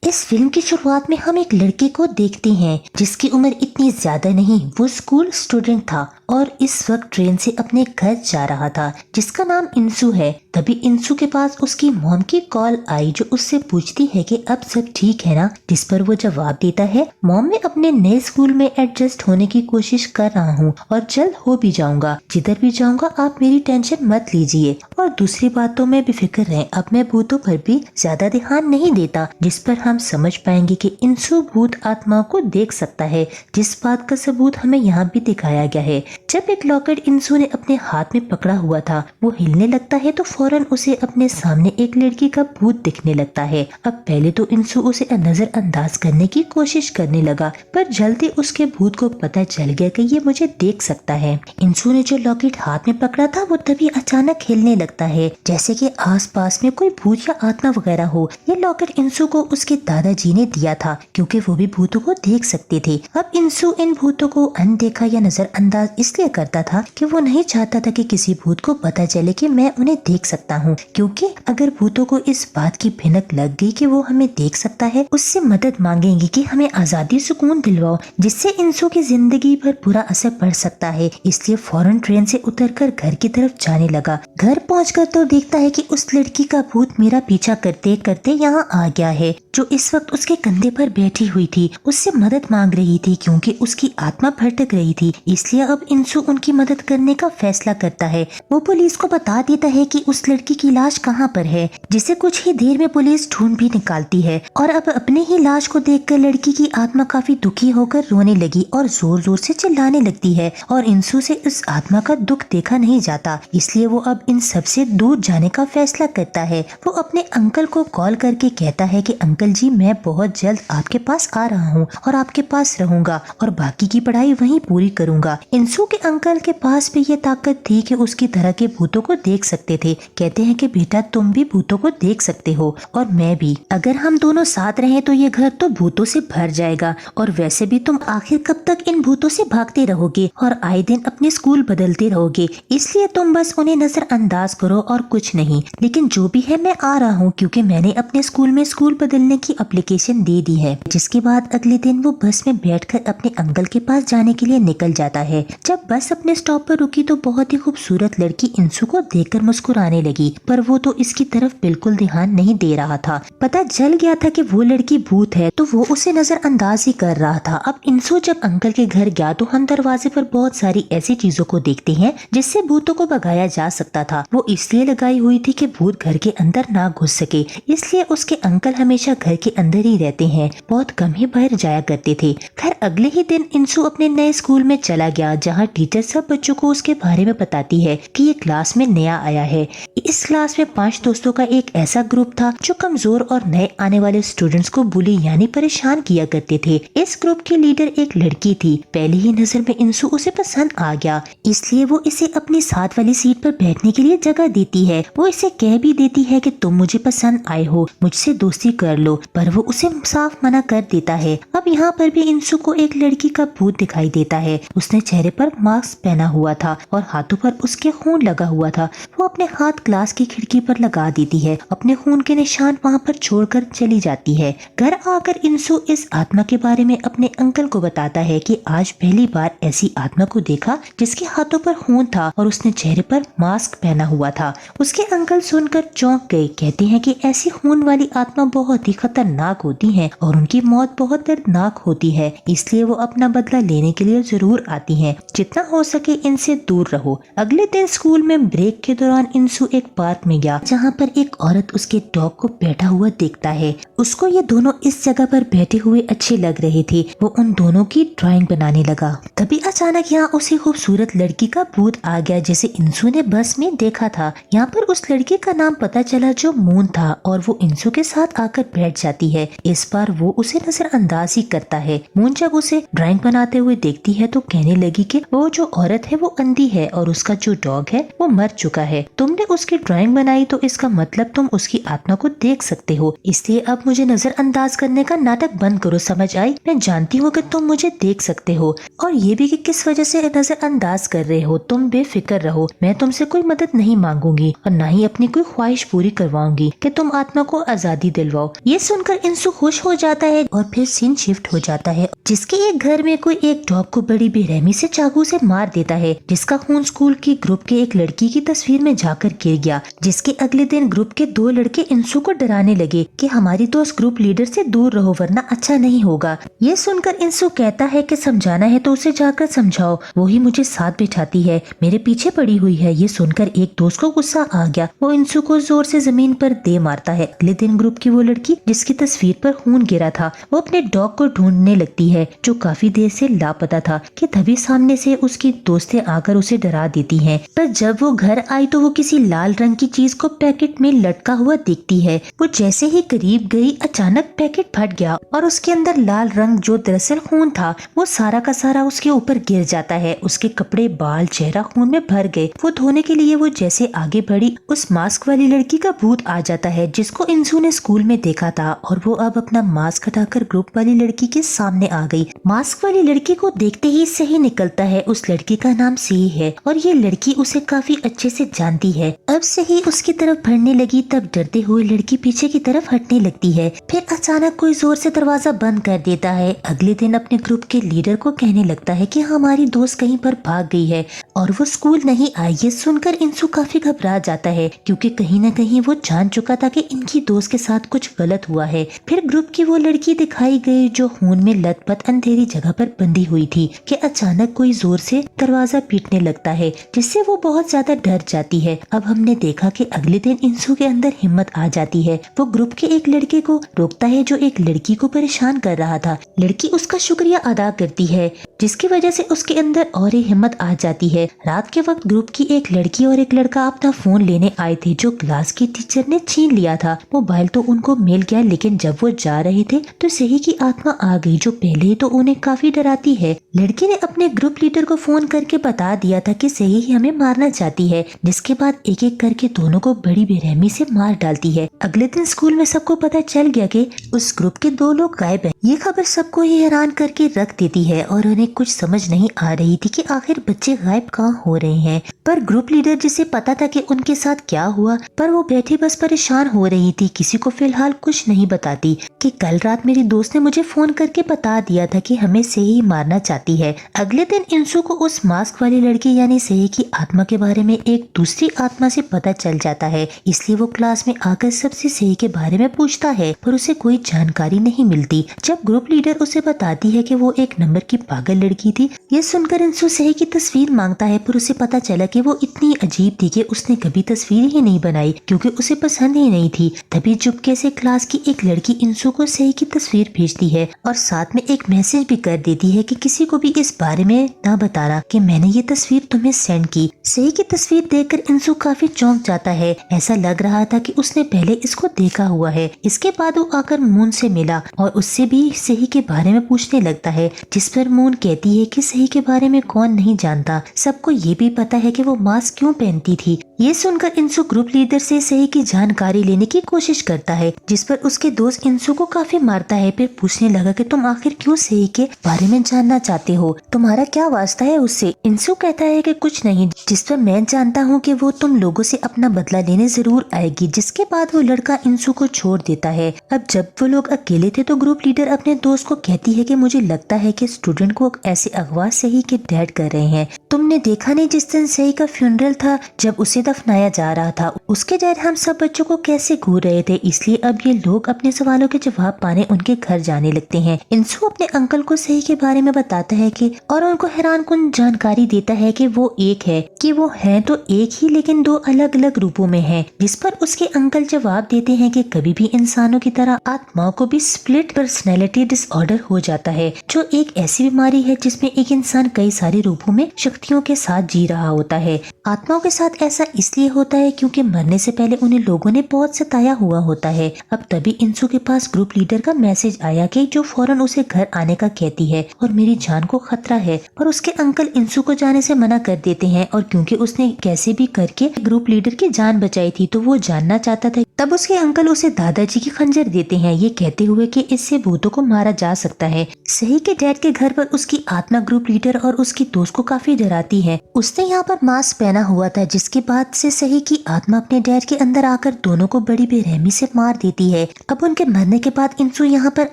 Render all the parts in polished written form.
इस फिल्म की शुरुआत में हम एक लड़के को देखते हैं जिसकी उम्र इतनी ज्यादा नहीं, वो स्कूल स्टूडेंट था और इस वक्त ट्रेन से अपने घर जा रहा था, जिसका नाम इंसू है। तभी इंसू के पास उसकी मॉम की कॉल आई जो उससे पूछती है कि अब सब ठीक है ना, जिस पर वो जवाब देता है, मॉम मैं अपने नए स्कूल में एडजस्ट होने की कोशिश कर रहा हूँ और जल्द हो भी जाऊंगा। जिधर भी जाऊंगा आप मेरी टेंशन मत लीजिए और दूसरी बातों में बेफिक्र रहें, अब मैं भूतों पर भी ज्यादा ध्यान नहीं देता। जिस पर हम समझ पाएंगे कि इंसू भूत आत्माओं को देख सकता है, जिस बात का सबूत हमें यहाँ भी दिखाया गया है। जब एक लॉकेट इंसू ने अपने हाथ में पकड़ा हुआ था वो हिलने लगता है तो फौरन उसे अपने सामने एक लड़की का भूत दिखने लगता है। अब पहले तो इंसू उसे नजरअंदाज करने की कोशिश करने लगा, पर जल्दी उसके भूत को पता चल गया कि ये मुझे देख सकता है। इंसू ने जो लॉकेट हाथ में पकड़ा था वो तभी अचानक हिलने लगता है, जैसे कि आसपास में कोई भूत या आत्मा वगैरह हो। ये लॉकेट इंसू को उसके दादाजी ने दिया था क्योंकि वो भी भूतों को देख सकते थे। अब इंसू इन भूतों को अनदेखा या नजरअंदाज इसलिए करता था कि वो नहीं चाहता था कि किसी भूत को पता चले कि मैं उन्हें देख सकता हूँ, क्योंकि अगर भूतों को इस बात की भनक लग गई कि वो हमें देख सकता है, उससे मदद मांगेंगे कि हमें आजादी सुकून दिलवाओ, जिससे इंसू की जिंदगी पर बुरा असर पड़ सकता है। इसलिए फौरन ट्रेन से उतरकर घर की तरफ जाने लगा। घर पहुंचकर तो देखता है कि उस लड़की का भूत मेरा पीछा करते करते यहाँ आ गया है, जो इस वक्त उसके कंधे पर बैठी हुई थी, उससे मदद मांग रही थी क्योंकि उसकी आत्मा भटक रही थी। इसलिए अब इंसू उनकी मदद करने का फैसला करता है। वो पुलिस को बता देता है कि उस लड़की की लाश कहाँ पर है, जिसे कुछ ही देर में पुलिस ढूंढ भी निकालती है। और अब अपने ही लाश को देखकर लड़की की आत्मा काफी दुखी होकर रोने लगी और जोर जोर से चिल्लाने लगती है और इंसू से उस आत्मा का दुख देखा नहीं जाता, इसलिए वो अब इन सबसे दूर जाने का फैसला करता है। वो अपने अंकल को कॉल करके कहता है कि अंकल जी मैं बहुत जल्द आपके पास आ रहा हूँ और आपके पास रहूंगा और बाकी की पढ़ाई वहीं पूरी करूंगा। इंसू के अंकल के पास भी ये ताकत थी कि उसकी तरह के भूतों को देख सकते थे। कहते हैं कि बेटा तुम भी भूतों को देख सकते हो और मैं भी, अगर हम दोनों साथ रहें तो ये घर तो भूतों से भर जाएगा और वैसे भी तुम आखिर कब तक इन भूतों से भागते रहोगे और आए दिन अपने स्कूल बदलते रहोगे, इसलिए तुम बस उन्हें नजरअंदाज करो और कुछ नहीं। लेकिन जो भी है मैं आ रहा हूँ क्योंकि मैंने अपने स्कूल में स्कूल बदलने की एप्लीकेशन दे दी है। जिसके बाद अगले दिन वो बस में बैठकर अपने अंकल के पास जाने के लिए निकल जाता है। जब बस अपने स्टॉप पर रुकी तो बहुत ही खूबसूरत लड़की इंसू को देखकर मुस्कुराने लगी, पर वो तो इसकी तरफ बिल्कुल ध्यान नहीं दे रहा था। पता चल गया था कि वो लड़की भूत है तो वो उसे नजरअंदाज ही कर रहा था। अब इंसू जब अंकल के घर गया तो हम दरवाजे पर बहुत सारी ऐसी चीजों को देखते हैं जिससे भूतों को भगाया जा सकता था। वो इसलिए लगाई हुई थी कि भूत घर के अंदर ना घुस सके, इसलिए उसके अंकल हमेशा घर के अंदर ही रहते हैं, बहुत कम ही बाहर जाया करते थे। खैर अगले ही दिन इंसू अपने नए स्कूल में चला गया जहाँ टीचर सब बच्चों को उसके बारे में बताती है कि ये क्लास में नया आया है। इस क्लास में 5 दोस्तों का एक ऐसा ग्रुप था जो कमजोर और नए आने वाले स्टूडेंट्स को बुली यानी परेशान किया करते थे। इस ग्रुप की लीडर एक लड़की थी। पहली ही नजर में इंसू उसे पसंद आ गया, इसलिए वो इसे अपनी साथ वाली सीट पर बैठने के लिए जगह देती है। वो इसे कह भी देती है कि तुम मुझे पसंद आए हो, मुझसे दोस्ती कर लो, पर वो उसे साफ मना कर देता है। अब यहाँ पर भी इंसू को एक लड़की का भूत दिखाई देता है। उसने चेहरे पर मास्क पहना हुआ था और हाथों पर उसके खून लगा हुआ था। वो अपने हाथ क्लास की खिड़की पर लगा देती है, अपने खून के निशान वहाँ पर छोड़कर चली जाती है। घर आकर इंसू इस आत्मा के बारे में अपने अंकल को बताता है कि आज पहली बार ऐसी आत्मा को देखा जिसके हाथों पर खून था और उसने चेहरे पर मास्क पहना हुआ था। उसके अंकल सुनकर चौंक गए। कहते हैं कि ऐसी खून वाली आत्मा बहुत ही खतरनाक होती है और उनकी मौत बहुत दर्दनाक होती है, इसलिए वो अपना बदला लेने के लिए जरूर आती हैं। जितना हो सके इनसे दूर रहो। अगले दिन स्कूल में ब्रेक के दौरान इंसू एक पार्क में गया जहाँ पर एक औरत उसके डॉग को बैठा हुआ देखता है। उसको ये दोनों इस जगह पर बैठे हुए अच्छे लग रहे थे। वो उन दोनों की ड्राइंग बनाने लगा। तभी अचानक यहाँ उसी खूबसूरत लड़की का भूत आ गया जिसे इंसू ने बस में देखा था। यहाँ पर उस लड़के का नाम पता चला जो मून था और वो इंसू के साथ आकर बैठ जाती है। इस बार वो उसे नजरअंदाज ही करता है। मून जब उसे ड्राइंग बनाते हुए देखती है तो कहने लगी कि वो जो औरत है वो अंधी है और उसका जो डॉग है वो मर चुका है। तुमने उसकी ड्राइंग बनाई तो इसका मतलब तुम उसकी आत्मा को देख सकते हो, इसलिए अब मुझे नजरअंदाज करने का नाटक बंद करो, समझ आई? मैं जानती हूँ कि तुम मुझे देख सकते हो और ये भी कि किस वजह से नजरअंदाज कर रहे हो। तुम बेफिक्र रहो, मैं तुमसे कोई मदद नहीं मांगूंगी और न ही अपनी कोई ख्वाहिश पूरी करवाऊंगी कि तुम आत्मा को आजादी दिलवाओ। ये सुन सुनकर इंसु खुश हो जाता है और फिर सीन शिफ्ट हो जाता है, जिसके एक घर में कोई एक डॉग को बड़ी बेरहमी से चाकू से मार देता है, जिसका खून स्कूल की ग्रुप के एक लड़की की तस्वीर में जाकर गिर गया। जिसके अगले दिन ग्रुप के 2 लड़के इंसु को डराने लगे कि हमारी दोस्त ग्रुप लीडर से दूर रहो वरना अच्छा नहीं होगा। ये सुनकर इंसु कहता है कि समझाना है तो उसे जाकर समझाओ, वो ही मुझे साथ बिठाती है, मेरे पीछे पड़ी हुई है। ये सुनकर एक दोस्त को गुस्सा आ गया, वो इंसु को जोर से जमीन पर दे मारता है। अगले दिन ग्रुप की वो लड़की जिसकी तस्वीर पर खून गिरा था, वो अपने डॉग को ढूंढने लगती है जो काफी देर से लापता था, कि तभी सामने से उसकी दोस्तें आकर उसे डरा देती हैं। पर जब वो घर आई तो वो किसी लाल रंग की चीज को पैकेट में लटका हुआ देखती है। वो जैसे ही करीब गई, अचानक पैकेट फट गया और उसके अंदर लाल रंग जो दरअसल खून था वो सारा का सारा उसके ऊपर गिर जाता है। उसके कपड़े, बाल, चेहरा खून में भर गए। वो धोने के लिए वो जैसे आगे बढ़ी, उस मास्क वाली लड़की का भूत आ जाता है जिसको इंसु ने स्कूल में देखा था, और वो अब अपना मास्क हटाकर ग्रुप वाली लड़की के सामने आ गई। मास्क वाली लड़की को देखते ही सही निकलता है उस लड़की का नाम सही है और ये लड़की उसे काफी अच्छे से जानती है। अब सही उसकी तरफ बढ़ने लगी, तब डरते हुए लड़की पीछे की तरफ हटने लगती है। फिर अचानक कोई जोर से दरवाजा बंद कर देता है। अगले दिन अपने ग्रुप के लीडर को कहने लगता है कि हमारी दोस्त कहीं पर भाग गई है और वो स्कूल नहीं आई। ये सुनकर इंसु काफी घबरा जाता है क्योंकि कहीं न कहीं वो जान चुका था कि इनकी दोस्त के साथ कुछ गलत हुआ है। फिर ग्रुप की वो लड़की दिखाई गई जो खून में लथपथ अंधेरी जगह पर बंधी हुई थी कि अचानक कोई जोर से दरवाजा पीटने लगता है, जिससे वो बहुत ज्यादा डर जाती है। अब हमने देखा कि अगले दिन इंसु के अंदर हिम्मत आ जाती है। वो ग्रुप के एक लड़के को रोकता है जो एक लड़की को परेशान कर रहा था। लड़की उसका शुक्रिया अदा करती है, जिसकी वजह से उसके अंदर और ही हिम्मत आ जाती है। रात के वक्त ग्रुप की एक लड़की और एक लड़का अपना फोन लेने आए थे जो क्लास की टीचर ने छीन लिया था। मोबाइल तो उनको मिल गया, लेकिन जब वो जा रहे थे तो सही की आत्मा आ गई जो पहले ही तो उन्हें काफी डराती है। लड़की ने अपने ग्रुप लीडर को फोन करके बता दिया था कि सही ही हमें मारना चाहती है, जिसके बाद एक एक करके दोनों को बड़ी बेरहमी से मार डालती है। अगले दिन स्कूल में सबको पता चल गया कि उस ग्रुप के 2 लोग गायब हैं। ये खबर सबको ही हैरान करके रख देती है और उन्हें कुछ समझ नहीं आ रही थी कि आखिर बच्चे गायब कहाँ हो रहे हैं। पर ग्रुप लीडर जिसे पता था कि उनके साथ क्या हुआ, पर वो बैठी बस परेशान हो रही थी, किसी को फिलहाल कुछ नहीं बताती कि कल रात मेरी दोस्त ने मुझे फोन करके बता दिया था कि हमें सही मारना चाहती है। अगले दिन इंसु को उस मास्क वाली लड़की यानी सही की आत्मा के बारे में एक दूसरी आत्मा से पता चल जाता है, इसलिए वो क्लास में आकर सबसे सही के बारे में पूछता है, पर उसे कोई जानकारी नहीं मिलती। जब ग्रुप लीडर उसे बताती है कि वो एक नंबर की पागल लड़की थी, ये सुनकर इंसु सही की तस्वीर मांगता है, पर उसे पता चला कि वो इतनी अजीब थी कि उसने कभी तस्वीर ही नहीं बनाई क्योंकि उसे पसंद ही नहीं थी। तभी चुपके से क्लास की एक लड़की इंसु को सही की तस्वीर भेजती है और साथ में एक मैसेज भी कर देती है कि किसी को भी इस बारे में ना बताना कि मैंने ये तस्वीर तुम्हें सेंड की। सही की तस्वीर देखकर इंसु काफी चौंक जाता है, ऐसा लग रहा था कि उसने पहले इसको देखा हुआ है। इसके बाद वो आकर मून से मिला और उससे भी सही के बारे में पूछने लगता है, जिस पर मून कहती है कि सही के बारे में कौन नहीं जानता, सबको ये भी पता है कि वो मास्क क्यों पहनती थी। ये सुनकर इंसु ग्रुप लीडर से सही की जानकारी लेने की कोशिश करता है, जिस पर उसके दोस्त इंसु को काफी मारता है। फिर पूछने लगा कि तुम आखिर क्यों सही के बारे में जानना चाहते हो, तुम्हारा क्या वास्ता है उससे। इंसु कहता है कि कुछ नहीं, जिस पर मैं जानता हूँ कि वो तुम लोगों से अपना बदला लेने जरूर आएगी। जिसके बाद वो लड़का इंसु को छोड़ देता है। अब जब वो लोग अकेले थे तो ग्रुप लीडर अपने दोस्त को कहती है कि मुझे लगता है कि स्टूडेंट को ऐसे अगवा सही के डैड कर रहे हैं। तुमने देखा नहीं जिस दिन सही का फ्यूनरल था, जब उसे दफनाया जा रहा था, उसके डैड हम सब बच्चों को कैसे घूर रहे थे, इसलिए अब ये लोग अपने सवालों के जवाब पाने उनके घर जाने लगते हैं। इंसु अपने अंकल को सही के बारे में बताता है कि और उनको हैरानकुन जानकारी देता है कि वो एक है, कि वो है तो एक ही लेकिन 2 अलग अलग रूपों में है। जिस पर उसके अंकल जवाब देते हैं कि कभी भी इंसानों की तरह आत्माओं को भी स्प्लिट पर्सनैलिटी डिसऑर्डर हो जाता है, जो एक ऐसी बीमारी है जिसमें एक इंसान कई सारे रूपों में शक्तियों के साथ जी रहा होता है। आत्माओं के साथ ऐसा इसलिए होता है क्योंकि मरने से पहले उन्हें लोगों ने बहुत सताया हुआ होता है। अब तभी इंसु के पास ग्रुप लीडर का मैसेज आया कि जो फौरन उसे घर आने का कहती है और मेरी जान को खतरा है, पर उसके अंकल इंसु को जाने से मना कर देते हैं। और क्योंकि उसने कैसे भी करके ग्रुप लीडर की जान बचाई थी तो वो जानना चाहता था। तब उसके अंकल उसे दादाजी की खंजर देते हैं, ये कहते हुए कि इससे भूतों को मारा जा सकता है। सही के डैड के घर पर उसकी आत्मा ग्रुप लीडर और उसकी दोस्त को काफी डराती है। उसने यहाँ पर मास्क पहना हुआ था, जिसके बाद से सही की आत्मा अपने डैड के अंदर आकर दोनों को बड़ी बेरहमी से मार देती है। अब उनके मरने के बाद इंसू यहाँ पर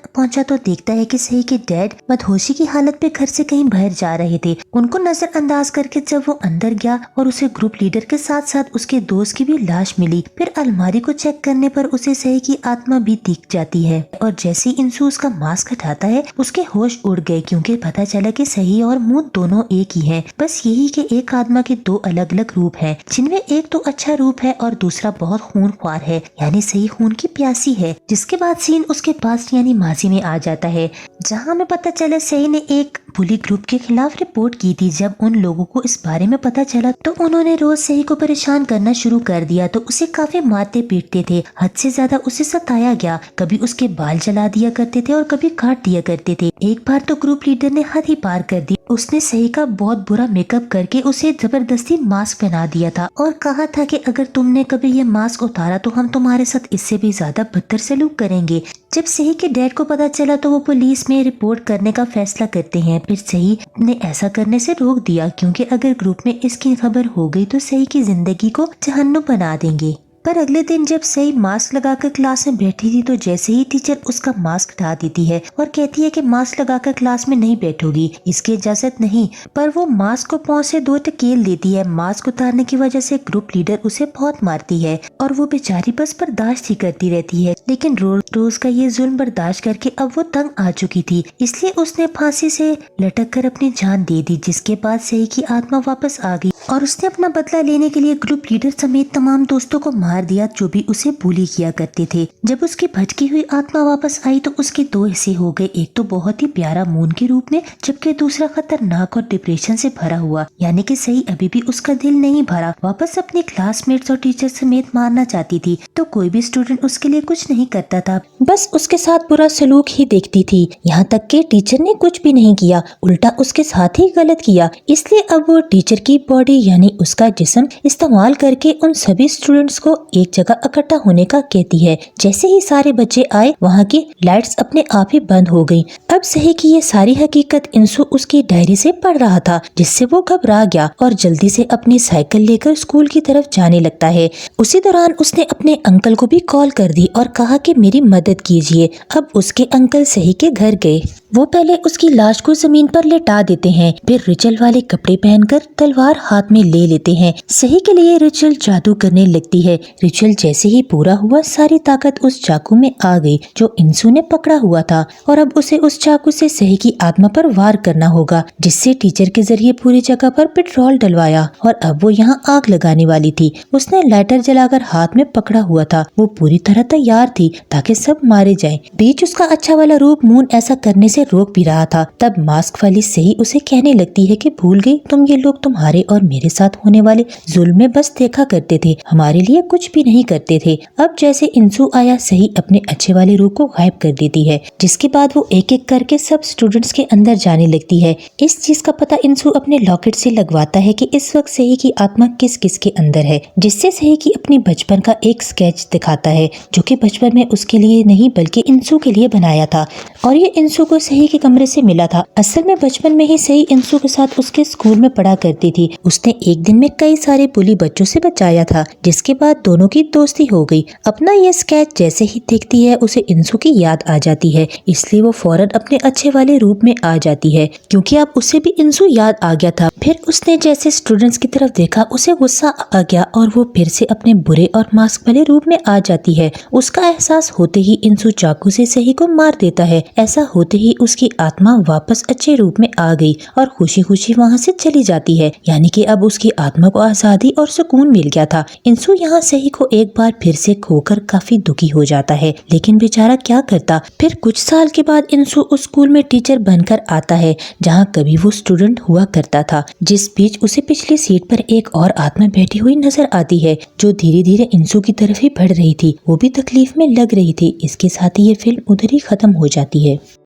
पहुंचा तो देखता है कि सही के डैड मदहोशी की हालत में घर से कहीं बाहर जा रहे थे। उनको नजरअंदाज करके जब वो अंदर गया और उसे ग्रुप लीडर के साथ साथ उसके दोस्त की भी लाश मिली। फिर अलमारी को चेक करने पर उसे सही की आत्मा भी दिख जाती है और जैसे ही इंसू उसका मास्क हटाता है उसके होश उड़ गए, क्योंकि पता चला कि सही और मुंह दोनों एक ही हैं। बस यही कि एक आत्मा के दो अलग अलग रूप हैं, जिनमें एक तो अच्छा रूप है और दूसरा बहुत खूनख्वार है, यानी सही खून की प्यासी है। जिसके बाद सीन उसके पास यानी माजी में आ जाता है, जहाँ हमें पता चला सही ने एक बुली ग्रुप के खिलाफ रिपोर्ट की थी। जब उन लोगों को इस बारे में पता चला तो उन्होंने रोज सही को परेशान करना शुरू कर दिया। तो उसे काफी मारते पीटते थे, हद से ज्यादा उसे सताया गया। कभी उसके बाल जला दिया करते थे और कभी काट दिया करते थे। एक बार तो ग्रुप लीडर ने हद ही पार कर दी। उसने सही का बहुत बुरा मेकअप करके उसे जबरदस्ती मास्क पहना दिया था और कहा था कि अगर तुमने कभी ये मास्क उतारा तो हम तुम्हारे साथ इससे भी ज्यादा बदतर सलूक करेंगे। जब सही के डैड को पता चला तो वो पुलिस में रिपोर्ट करने का फैसला करते हैं। फिर सही ने ऐसा करने से रोक दिया, क्योंकि अगर ग्रुप में इसकी खबर हो गई तो सही की जिंदगी को जहन्नुम बना देंगे। पर अगले दिन जब सही मास्क लगाकर क्लास में बैठी थी तो जैसे ही टीचर उसका मास्क हटा देती है और कहती है कि मास्क लगाकर क्लास में नहीं बैठोगी, इसकी इजाजत नहीं। पर वो मास्क को पांव से दो टकेल देती है। मास्क उतारने की वजह से ग्रुप लीडर उसे बहुत मारती है और वो बेचारी बस बर्दाश्त ही करती रहती है। लेकिन रोज रोज का ये जुल्म बर्दाश्त करके अब वो तंग आ चुकी थी, इसलिए उसने फांसी से लटक कर अपनी जान दे दी। जिसके बाद सही की आत्मा वापस आ गई और उसने अपना बदला लेने के लिए ग्रुप लीडर समेत तमाम दोस्तों को मार दिया जो भी उसे बुली किया करते थे। जब उसकी भटकी हुई आत्मा वापस आई तो उसके दो हिस्से हो गए, एक तो बहुत ही प्यारा मून के रूप में, जबकि दूसरा खतरनाक और डिप्रेशन से भरा हुआ। यानी कि सही अभी भी उसका दिल नहीं भरा, वापस अपने क्लासमेट्स और टीचर समेत मारना चाहती थी। तो कोई भी स्टूडेंट उसके लिए कुछ नहीं करता था, बस उसके साथ बुरा सलूक ही देखती थी। यहाँ तक कि टीचर ने कुछ भी नहीं किया, उल्टा उसके साथ ही गलत किया। इसलिए अब वो टीचर की बॉडी यानी उसका जिस्म इस्तेमाल करके उन सभी स्टूडेंट्स को एक जगह इकट्ठा होने का कहती है। जैसे ही सारे बच्चे आए वहाँ की लाइट्स अपने आप ही बंद हो गयी। अब सही की ये सारी हकीकत इंसू उसकी डायरी से पढ़ रहा था, जिससे वो घबरा गया और जल्दी से अपनी साइकिल लेकर स्कूल की तरफ जाने लगता है। उसी दौरान उसने अपने अंकल को भी कॉल कर दी और कहा कि मेरी मदद कीजिए। अब उसके अंकल सही के घर गए। वो पहले उसकी लाश को जमीन पर लेटा देते हैं, फिर रिचल वाले कपड़े पहनकर तलवार हाथ में ले लेते हैं। सही के लिए रिचल जादू करने लगती है। रिचल जैसे ही पूरा हुआ सारी ताकत उस चाकू में आ गई जो इंसू ने पकड़ा हुआ था और अब उसे उस चाकू से सही की आत्मा पर वार करना होगा, जिससे टीचर के जरिए पूरी जगह पर पेट्रोल डलवाया और अब वो यहाँ आग लगाने वाली थी। उसने लाइटर जलाकर हाथ में पकड़ा हुआ था। वो पूरी तरह तैयार थी ताकि सब मारे जाएं। बीच उसका अच्छा वाला रूप मून ऐसा करने से रोक भी रहा था। तब मास्क वाली सही उसे कहने लगती है कि भूल गई, तुम ये लोग तुम्हारे और मेरे साथ होने वाले जुल्म में बस देखा करते थे, हमारे लिए कुछ भी नहीं करते थे। अब जैसे इंसू आया सही अपने अच्छे वाले रूप को गायब कर देती है, जिसके बाद वो एक एक करके सब स्टूडेंट्स के अंदर जाने लगती है। इस चीज का पता इंसू अपने लॉकेट से लगवाता है कि इस वक्त सही की आत्मा किस किस के अंदर है, जिससे सही की अपनी बचपन का एक स्केच दिखाता है जो कि बचपन में उसके लिए नहीं बल्कि इंसू के लिए बनाया था और ये इंसू को सही के कमरे से मिला था। असल में बचपन में ही सही इंसू के साथ उसके स्कूल में पढ़ा करती थी। उसने एक दिन में कई सारे बुली बच्चों से बचाया था, जिसके बाद दोनों की दोस्ती हो गई। अपना ये स्केच जैसे ही देखती है उसे इंसू की याद आ जाती है, इसलिए वो फौरन अपने अच्छे वाले रूप में आ जाती है, क्योंकि अब उसे भी इंसू याद आ गया था। फिर उसने जैसे स्टूडेंट्स की तरफ देखा उसे गुस्सा आ गया और वो फिर से अपने बुरे और मास्क वाले रूप में आ जाती है। उसका एहसास होते ही इंसू चाकू से सही को मार देता है। ऐसा होते ही उसकी आत्मा वापस अच्छे रूप में आ गई और खुशी खुशी वहाँ से चली जाती है। यानी कि अब उसकी आत्मा को आजादी और सुकून मिल गया था। इंसू यहाँ सही को एक बार फिर से खोकर काफी दुखी हो जाता है, लेकिन बेचारा क्या करता। फिर कुछ साल के बाद इंसू उस स्कूल में टीचर बनकर आता है जहाँ कभी वो स्टूडेंट हुआ करता था। जिस बीच उसे पिछली सीट पर एक और आत्मा बैठी हुई नजर आती है जो धीरे धीरे इंसू की तरफ ही बढ़ रही थी। वो भी तकलीफ में लग रही थी। इसके साथ ही ये फिल्म उधर ही खत्म हो जाती है।